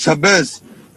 26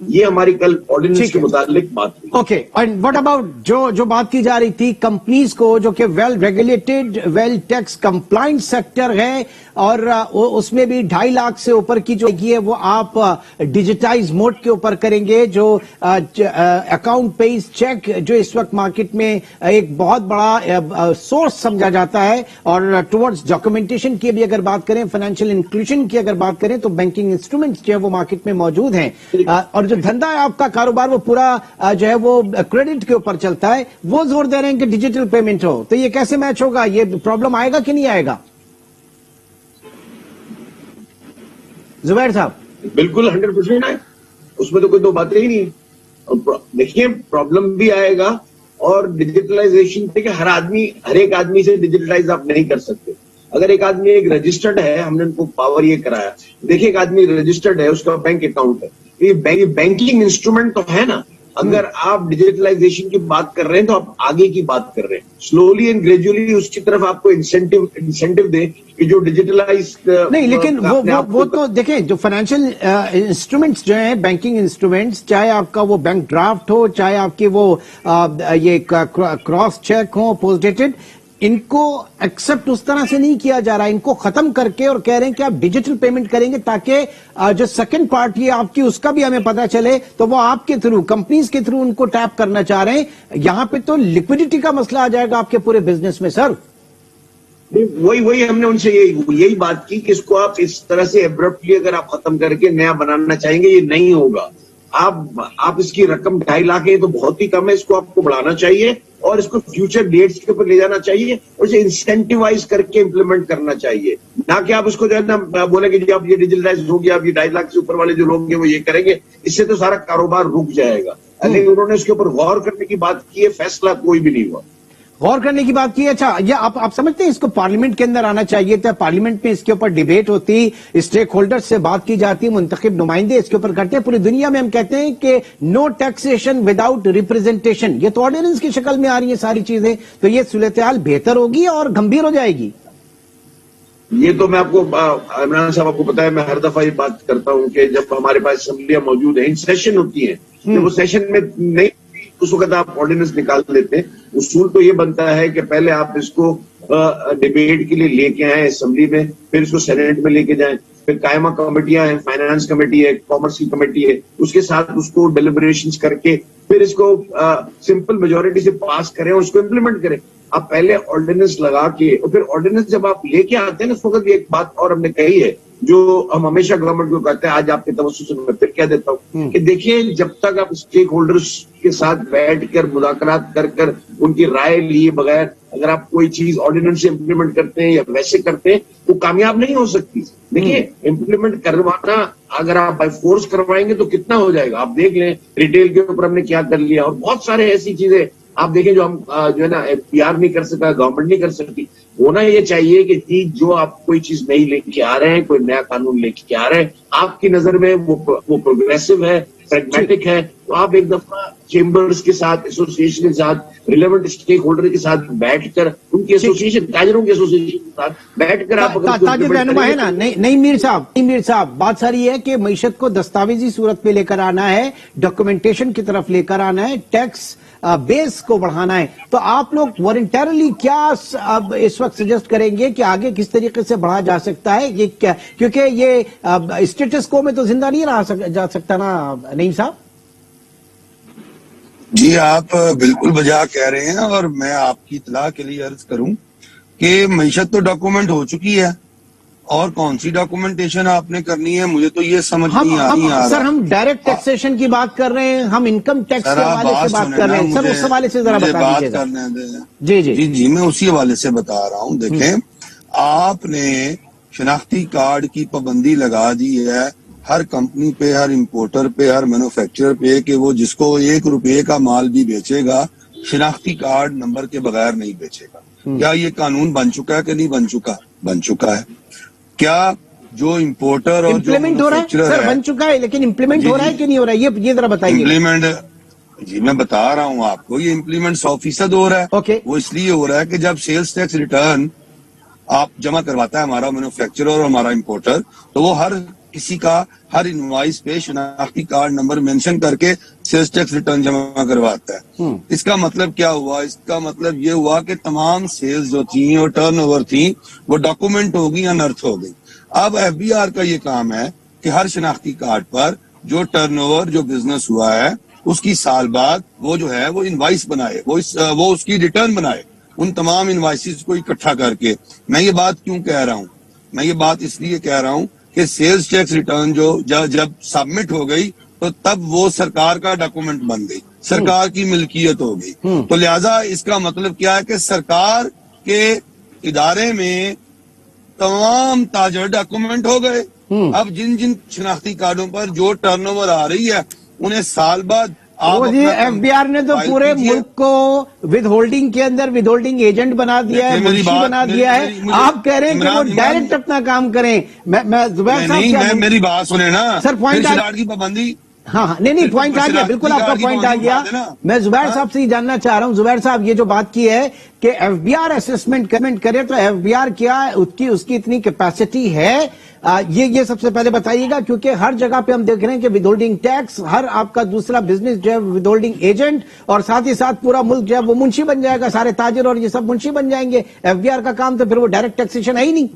یہ ہماری کل آرڈیننس کے متعلق بات ہوئی. اوکے، اینڈ واٹ اباؤٹ جو بات کی جا رہی تھی کمپنیز کو جو کہ well regulated well tax compliant sector ہے اور اس میں بھی 2.5 لاکھ سے اوپر کی جو ہے وہ آپ ڈیجیٹائز موڈ کے اوپر کریں گے، جو اکاؤنٹ پیز چیک جو اس وقت مارکیٹ میں ایک بہت بڑا سورس سمجھا جاتا ہے، اور ٹورڈز ڈاکومنٹیشن کی بھی اگر بات کریں، فائنینشیل انکلوژن کی اگر بات کریں تو بینکنگ انسٹرومنٹس جو ہے وہ مارکیٹ میں موجود ہیں، اور جو دھندا ہے آپ کا کاروبار وہ پورا جو ہے وہ کریڈٹ کے اوپر چلتا ہے، وہ زور دے رہے ہیں کہ ڈیجیٹل پیمنٹ ہو، تو یہ کیسے میچ ہوگا؟ یہ پرابلم آئے گا کہ نہیں آئے گا؟ زبیر صاحب بالکل 100% ہے، اس میں تو کوئی دو باتیں ہی نہیں. دیکھیے پرابلم بھی آئے گا، اور ڈیجیٹلائزیشن کہ ہر ایک آدمی سے ڈیجیٹلائز آپ نہیں کر سکتے. اگر ایک آدمی ایک رجسٹرڈ ہے، ہم نے ان کو پاور یہ کرایا، دیکھیے ایک آدمی رجسٹرڈ ہے، اس کا بینک اکاؤنٹ ہے، یہ بینکنگ انسٹرومنٹ تو ہے نا. اگر آپ ڈیجیٹلائزیشن کی بات کر رہے ہیں تو آپ آگے کی بات کر رہے ہیں. سلولی اینڈ گریجولی اس کی طرف آپ کو انسینٹیو دیں کہ جو ڈیجیٹلائز نہیں، لیکن وہ تو دیکھیں جو فائنینشیل انسٹرومنٹس جو ہیں، بینکنگ انسٹرومنٹس، چاہے آپ کا وہ بینک ڈرافٹ ہو، چاہے آپ کی وہ یہ کراس چیک ہو پوسٹ ڈیٹڈ، ان کو ایکسپٹ اس طرح سے نہیں کیا جا رہا، ان کو ختم کر کے اور کہہ رہے ہیں کہ آپ ڈیجیٹل پیمنٹ کریں گے تاکہ جو سیکنڈ پارٹی ہے آپ کی اس کا بھی ہمیں پتا چلے، تو وہ آپ کے تھرو، کمپنیز کے تھرو ان کو ٹیپ کرنا چاہ رہے ہیں. یہاں پہ تو لیکوڈیٹی کا مسئلہ آ جائے گا آپ کے پورے بزنس میں سر. وہی ہم نے ان سے یہی بات کی کہ اس کو آپ اس طرح سے ایبرپٹلی اگر آپ ختم کر کے نیا بنانا چاہیں گے، یہ نہیں ہوگا. آپ اس کی رقم 2.5 لاکھ ہے تو بہت ہی کم ہے، اس کو آپ کو بڑھانا چاہیے اور اس کو فیوچر ڈیٹس کے اوپر لے جانا چاہیے اور اسے انسینٹیوائز کر کے امپلیمنٹ کرنا چاہیے، نہ کہ آپ اس کو جو ہے نا بولیں کہ جی آپ یہ ڈیجیٹلائز ہو گیا، آپ یہ 2.5 لاکھ سے اوپر والے جو لوگ ہیں وہ یہ کریں گے. اس سے تو سارا کاروبار رک جائے گا. لیکن انہوں نے اس کے اوپر غور کرنے کی بات کی ہے، فیصلہ کوئی بھی نہیں ہوا. غور کرنے کی بات کی ہے. اچھا، یہ آپ سمجھتے ہیں اس کو پارلیمنٹ کے اندر آنا چاہیے تھا؟ پارلیمنٹ میں اس کے اوپر ڈیبیٹ ہوتی، اسٹیک ہولڈر سے بات کی جاتی، منتخب نمائندے اس کے اوپر کرتے ہیں. پوری دنیا میں ہم کہتے ہیں کہ نو ٹیکسیشن وداؤٹ ریپرزنٹیشن. یہ تو آرڈیننس کی شکل میں آ رہی ہیں ساری چیزیں، تو یہ صورتحال بہتر ہوگی اور گمبھیر ہو جائے گی. یہ تو میں آپ کو عمران صاحب آپ کو پتا ہے، میں ہر دفعہ یہ بات کرتا ہوں کہ جب ہمارے پاس اسمبلیاں موجود ہیں، ان سیشن ہوتی ہیں، جب وہ سیشن میں نہیں اس وقت آپ آرڈیننس نکال لیتے ہیں. اصول تو یہ بنتا ہے کہ پہلے آپ اس کو ڈیبیٹ کے لیے لے کے آئیں اسمبلی میں، پھر اس کو سینیٹ میں لے کے جائیں، پھر قائمہ کمیٹیاں ہیں، فائنانس کمیٹی ہے، کامرس کی کمیٹی ہے، اس کے ساتھ اس کو ڈیلیبریشنز کر کے پھر اس کو سمپل میجورٹی سے پاس کریں اور اس کو امپلیمنٹ کریں. آپ پہلے آرڈیننس لگا کے اور پھر آرڈیننس جب آپ لے کے آتے ہیں نا، اس وقت ایک بات اور ہم نے کہی ہے جو ہم ہمیشہ گورنمنٹ کو کہتے ہیں، آج آپ کے توسط سے میں پھر کہہ دیتا ہوں کہ دیکھیں جب تک آپ اسٹیک ہولڈرز کے ساتھ بیٹھ کر مذاکرات کر ان کی رائے لیے بغیر اگر آپ کوئی چیز آرڈیننس سے امپلیمنٹ کرتے ہیں یا ویسے کرتے ہیں تو کامیاب نہیں ہو سکتی. دیکھیے امپلیمنٹ کروانا اگر آپ بائی فورس کروائیں گے تو کتنا ہو جائے گا. آپ دیکھ لیں ریٹیل کے اوپر ہم نے کیا کر لیا، اور بہت سارے ایسی چیزیں آپ دیکھیں جو ہم جو ہے نا PR نہیں کر سکا، گورنمنٹ نہیں کر سکتی. ہونا یہ چاہیے کہ جو آپ کوئی چیز نئی لے کے آ رہے ہیں، کوئی نیا قانون لے کے آ رہے ہیں، آپ کی نظر میں وہ پروگریسو ہے، پریگمیٹک ہے، تو آپ ایک دفعہ چیمبرز کے ساتھ، ایسوسیشن کے ساتھ، ریلیونٹ اسٹیک ہولڈر کے ساتھ بیٹھ کر، ان کی ایسوسیشن، تاجروں کی ایسوسیشن کے ساتھ بیٹھ کر آپ تاجر رہنما ہے نا. نہیں میر صاحب بات ساری ہے کہ معیشت کو دستاویزی صورت پہ لے کر آنا ہے، ڈاکومنٹیشن کی طرف لے کر آنا ہے، ٹیکس بیس کو بڑھانا ہے. تو آپ لوگ والنٹیرلی کیا اس وقت سجیسٹ کریں گے کہ آگے کس طریقے سے بڑھا جا سکتا ہے؟ یہ کیونکہ یہ اسٹیٹس کو میں تو زندہ نہیں رہا جا سکتا نا نعیم صاحب. جی آپ بالکل بجا کہہ رہے ہیں، اور میں آپ کی اطلاع کے لیے عرض کروں کہ معیشت تو ڈاکومنٹ ہو چکی ہے، اور کون سی ڈاکومنٹیشن آپ نے کرنی ہے مجھے تو یہ سمجھ نہیں آ رہا. سر ہم ڈائریکٹ ٹیکسیشن کی بات کر رہے ہیں، ہم انکم ٹیکس کے حوالے سے بات کر رہے ہیں. سر اس حوالے سے ذرا بتا دیجیے گا. جی میں اسی حوالے سے بتا رہا ہوں. دیکھیں آپ نے شناختی کارڈ کی پابندی لگا دی ہے ہر کمپنی پہ، ہر امپورٹر پہ، ہر مینوفیکچرر پہ کہ وہ جس کو 1 روپے کا مال بھی بیچے گا شناختی کارڈ نمبر کے بغیر نہیں بیچے گا. کیا یہ قانون بن چکا ہے کہ نہیں بن چکا؟ بن چکا ہے. کیا جو امپورٹر اور جو امپلیمنٹ ہو رہا ہے؟ سر بن چکا ہے لیکن امپلیمنٹ ہو رہا ہے کہ نہیں ہو رہا ہے؟ یہ ذرا بتائیے. امپلیمنٹ جی میں بتا رہا ہوں آپ کو، یہ امپلیمنٹ 100% ہو رہا ہے. وہ اس لیے ہو رہا ہے کہ جب سیلز ٹیکس ریٹرن آپ جمع کرواتا ہے ہمارا مینوفیکچرر اور ہمارا امپورٹر، تو وہ ہر کسی کا ہر انوائس پہ شناختی کارڈ نمبر مینشن کر کے سیلز ٹیکس ریٹرن جمع کرواتا ہے. اس کا مطلب کیا ہوا؟ اس کا مطلب یہ ہوا کہ تمام سیلز جو تھیں اور ٹرن اوور تھیں وہ ڈاکومنٹ ہوگی انرتھ ہو گئی. اب ایف بی آر کا یہ کام ہے کہ ہر شناختی کارڈ پر جو ٹرن اوور جو بزنس ہوا ہے اس کی سال بعد وہ جو ہے وہ انوائس بنائے, وہ اس کی ریٹرن بنائے, ان تمام انوائسز کو اکٹھا کر کے. میں یہ بات کیوں کہہ رہا ہوں؟ میں یہ بات اس لیے کہہ رہا ہوں کہ سیلز ٹیکس ریٹرن جو جب سبمٹ ہو گئی تو تب وہ سرکار کا ڈاکومنٹ بن گئی, سرکار کی ملکیت ہو گئی. تو لہذا اس کا مطلب کیا ہے کہ سرکار کے ادارے میں تمام تاجر ڈاکومنٹ ہو گئے. اب جن شناختی کارڈوں پر جو ٹرن اوور آ رہی ہے انہیں سال بعد جی ایف بی آر نے تو پورے ملک کو ود ہولڈنگ کے اندر ود ہولڈنگ ایجنٹ بنا دیا ہے, منشی بنا دیا ہے. آپ کہہ رہے ہیں کہ وہ ڈائریکٹ اپنا کام کریں. میں زبیر صاحب میری بات سنیں نا سر, پوائنٹ کی پابندی. ہاں نہیں پوائنٹ آ گیا, بالکل آپ کا پوائنٹ آ گیا. میں زبیر صاحب سے یہ جاننا چاہ رہا ہوں, زبیر صاحب یہ جو بات کی ہے کہ ایف بی آر اسسمنٹ کرے تو ایف بی آر کیا اس کی اتنی کیپیسٹی ہے, یہ سب سے پہلے بتائیے گا, کیونکہ ہر جگہ پہ ہم دیکھ رہے ہیں کہ ود ہولڈنگ ٹیکس, ہر آپ کا دوسرا بزنس جو ہے ود ہولڈنگ ایجنٹ, اور ساتھ ہی ساتھ پورا ملک جو ہے وہ منشی بن جائے گا, سارے تاجر اور یہ سب منشی بن جائیں گے. ایف بی آر کا کام تو پھر وہ ڈائریکٹ ٹیکسیشن ہے ہی نہیں.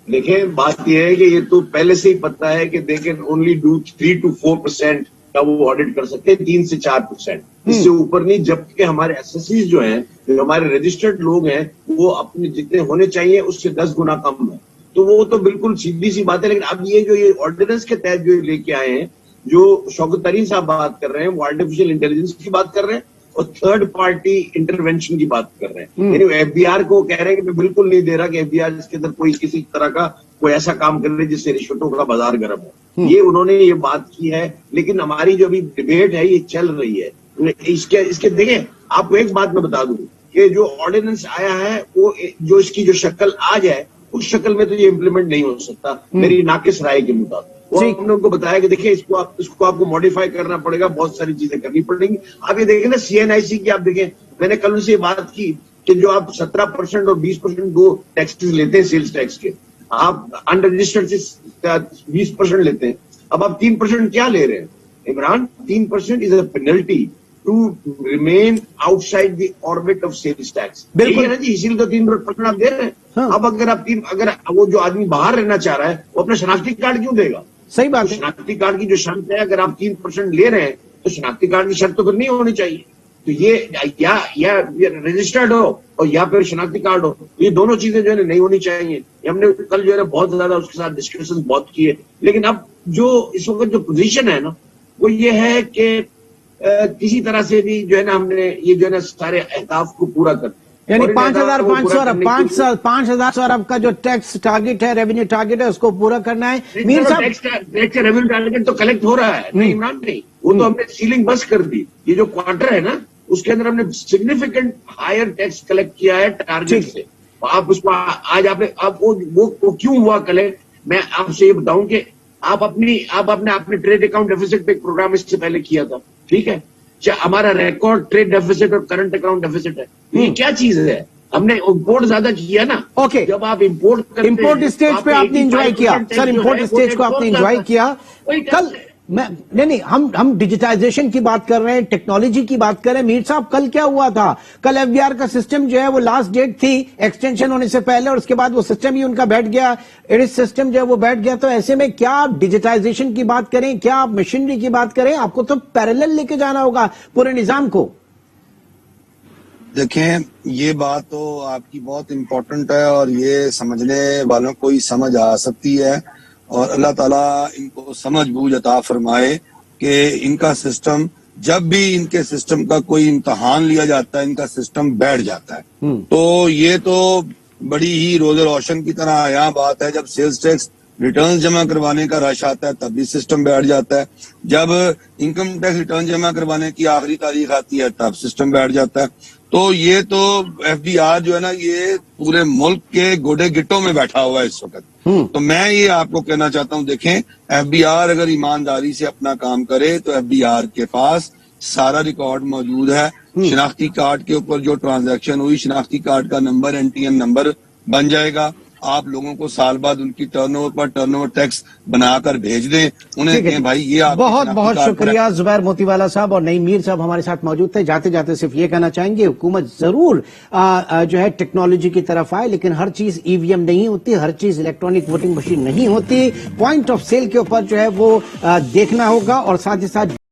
دیکھیں بات یہ ہے کہ یہ تو پہلے سے ہی پتا ہے کہ they can only do 3 to 4% کا وہ آڈٹ کر سکتے ہیں, 3 سے 4%, اس سے اوپر نہیں. جبکہ ہمارے ایسیسیز جو ہیں, جو ہمارے رجسٹرڈ لوگ ہیں, وہ اپنے جتنے ہونے چاہیے اس سے 10 گنا کم ہے. تو وہ تو بالکل سیدھی سی بات ہے. لیکن اب یہ جو یہ آرڈیننس کے تحت جو لے کے آئے ہیں, جو شوکت ترین صاحب بات کر رہے ہیں, وہ آرٹیفیشل انٹیلیجنس کی بات کر رہے ہیں اور تھرڈ پارٹی انٹروینشن کی بات کر رہے ہیں. یعنی ایف بی آر کو کہہ رہے ہیں کہ میں بالکل نہیں دے رہا کہ ایف بی آر اس کے اندر کوئی کسی طرح کا کوئی ایسا کام کر رہے جس سے رشوتوں کا بازار گرم ہو. یہ انہوں نے یہ بات کی ہے. لیکن ہماری جو ابھی ڈبیٹ ہے یہ چل رہی ہے. اس کے دیکھیں, آپ کو ایک بات میں بتا دوں کہ جو آرڈیننس آیا ہے وہ جو اس کی جو شکل آ جائے اس شکل میں تو یہ امپلیمنٹ نہیں ہو سکتا میری ناقص رائے کے مطابق. وہ ہم نے ان کو بتایا کہ دیکھیں اس کو آپ کو ماڈیفائی کرنا پڑے گا, بہت ساری چیزیں کرنی پڑیں گی. آپ یہ دیکھیں نا سی این آئی سی کی, آپ دیکھیں میں نے کل ان سے یہ بات کی کہ جو آپ 17% اور 20% دو ٹیکسز لیتے ہیں سیلز ٹیکس کے, آپ انرجسٹرڈ سے 20% لیتے ہیں. اب آپ 3% کیا لے رہے ہیں Imran? 3% is a penalty to remain outside the orbit of sales tax. بالکل جی, اسی لیے تو 3% آپ دے رہے ہیں. اب اگر وہ جو آدمی باہر رہنا چاہ رہا ہے وہ اپنا شناختی کارڈ کیوں دے گا؟ صحیح بات ہے. شناختی کارڈ کی جو شرط ہے, اگر آپ 3% لے رہے ہیں تو شناختی کارڈ کی شرط تو پھر نہیں ہونی چاہیے. تو یہ یا رجسٹرڈ ہو اور یا پھر شناختی کارڈ ہو, یہ دونوں چیزیں جو ہے نہیں ہونی چاہیے. ہم نے کل جو ہے بہت زیادہ اس کے ساتھ ڈسکشن بہت کی ہے. لیکن اب جو اس وقت جو پوزیشن ہے نا وہ یہ ہے کہ کسی طرح سے بھی جو ہے نا ہم نے یہ جو ہے نا سارے اہداف کو پورا کر, یعنی 5,500 ارب کا جو ٹیکس ٹارگٹ ہے, ریونیو ٹارگٹ ہے, اس کو پورا کرنا ہے. میر صاحب ٹیکس ریونیو ٹارگٹ تو کلیکٹ ہو رہا ہے نہیں عمران, نہیں, وہ تو ہم نے سیلنگ بس کر دی. یہ جو کوارٹر ہے نا اس کے اندر ہم نے سگنیفیکنٹ ہائر ٹیکس کلیکٹ کیا ہے ٹارگٹ سے. آپ اس کو آج آپ نے وہ کیوں ہوا کلیکٹ, میں آپ سے یہ بتاؤں کہ آپ نے ٹریڈ اکاؤنٹ ڈیفیسٹ پہ ایک پروگرام اس سے پہلے کیا تھا, ٹھیک ہے, ہمارا ریکارڈ ٹریڈ ڈیفیسٹ اور کرنٹ اکاؤنٹ ڈیفیسٹ ہے. یہ کیا چیز ہے؟ ہم نے امپورٹ زیادہ کیا نا. اوکے, جب آپ امپورٹ اسٹیج پہ آپ نے انجوائے کیا سر, امپورٹ اسٹیج کو آپ نے انجوائے کیا. کل نہیں ہم ڈیجیٹائزیشن کی بات کر رہے ہیں, ٹیکنالوجی کی بات کر رہے ہیں. میر صاحب کل کیا ہوا تھا؟ کل ایف بی آر کا سسٹم جو ہے وہ لاسٹ ڈیٹ تھی ایکسٹینشن ہونے سے پہلے, اور اس کے بعد وہ سسٹم ہی ان کا بیٹھ گیا, ایڈس سسٹم جو ہے وہ بیٹھ گیا. تو ایسے میں کیا آپ ڈیجیٹائزیشن کی بات کریں, کیا آپ مشینری کی بات کریں, آپ کو تو پیرالل لے کے جانا ہوگا پورے نظام کو. دیکھیں یہ بات تو آپ کی بہت امپورٹنٹ ہے اور یہ سمجھنے والوں کو ہی سمجھ آ سکتی ہے, اور اللہ تعالیٰ ان کو سمجھ بوجھ عطا فرمائے کہ ان کا سسٹم, جب بھی ان کے سسٹم کا کوئی امتحان لیا جاتا ہے ان کا سسٹم بیٹھ جاتا ہے. تو یہ تو بڑی ہی روز روشن کی طرح آیا بات ہے. جب سیلز ٹیکس ریٹرن جمع کروانے کا رش آتا ہے تب بھی سسٹم بیٹھ جاتا ہے. جب انکم ٹیکس ریٹرن جمع کروانے کی آخری تاریخ آتی ہے تب سسٹم بیٹھ جاتا ہے. تو یہ تو ایف بی آر جو ہے نا یہ پورے ملک کے گوڑے گٹوں میں بیٹھا ہوا ہے اس وقت. تو میں یہ آپ کو کہنا چاہتا ہوں, دیکھیں ایف بی آر اگر ایمانداری سے اپنا کام کرے تو ایف بی آر کے پاس سارا ریکارڈ موجود ہے. شناختی کارڈ کے اوپر جو ٹرانزیکشن ہوئی, شناختی کارڈ کا نمبر NTN نمبر بن جائے گا. آپ لوگوں کو سال بعد ان کی ٹرن اوور پر ٹرن اوور ٹیکس بنا کر بھیج دیں انہیں ٹھیک ہے کہیں بھائی یہ آپ بہت بہت شکریہ زبیر موتی والا صاحب اور نعیم میر صاحب ہمارے ساتھ موجود تھے. جاتے جاتے صرف یہ کہنا چاہیں گے حکومت ضرور جو ہے ٹیکنالوجی کی طرف آئے, لیکن ہر چیز ای وی ایم نہیں ہوتی, ہر چیز الیکٹرانک ووٹنگ مشین نہیں ہوتی. پوائنٹ آف سیل کے اوپر جو ہے وہ دیکھنا ہوگا اور ساتھ ہی ساتھ